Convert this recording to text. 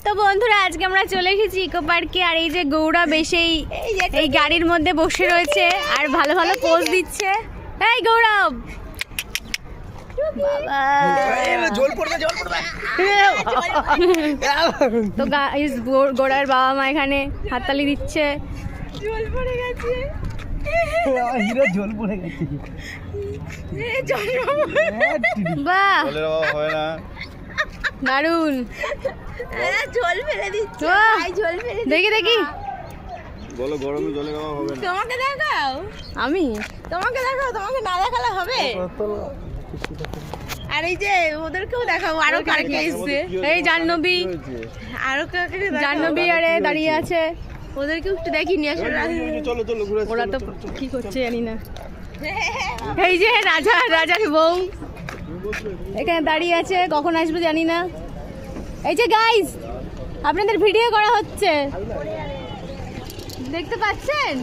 তো বন্ধুরা আজকে আমরা চলে এসেছি ইকো পার্কে। আর এই যে গৌরব এসেই এই গাড়ির মধ্যে বসে রয়েছে আর ভালো ভালো পোজ দিচ্ছে। এই গৌরব তো গোড়ার বাবা মা এখানে হাততালি দিচ্ছে। জল পড়ে গেছে, জল পড়ে গেছে। বাহ দারুন, জল ফেলে দিচ্ছে। দেখি দেখি, বলো গরমে জলে গাওয়া হবে না। তোমাকে দেখাও, আমি তোমাকে দেখাও, তোমাকে না দেখালে হবে। আর এই যে ওদেরকেও দেখাবো, আরো কাকে এসছে। এই জাহ্নবী, আরো কাকে জাহ্নবী আরে দাঁড়িয়ে আছে, ওদেরকেও একটু দেখি নিয়ে আসো। চলো চলো ঘুরে ওরা তো কি করছে জানি না। এই যে রাজার বউ এখানে দাঁড়িয়ে আছে, কখন আসবে জানি না। এই যে গাইস, আপনাদের ভিডিও করা হচ্ছে, দেখতে পাচ্ছেন?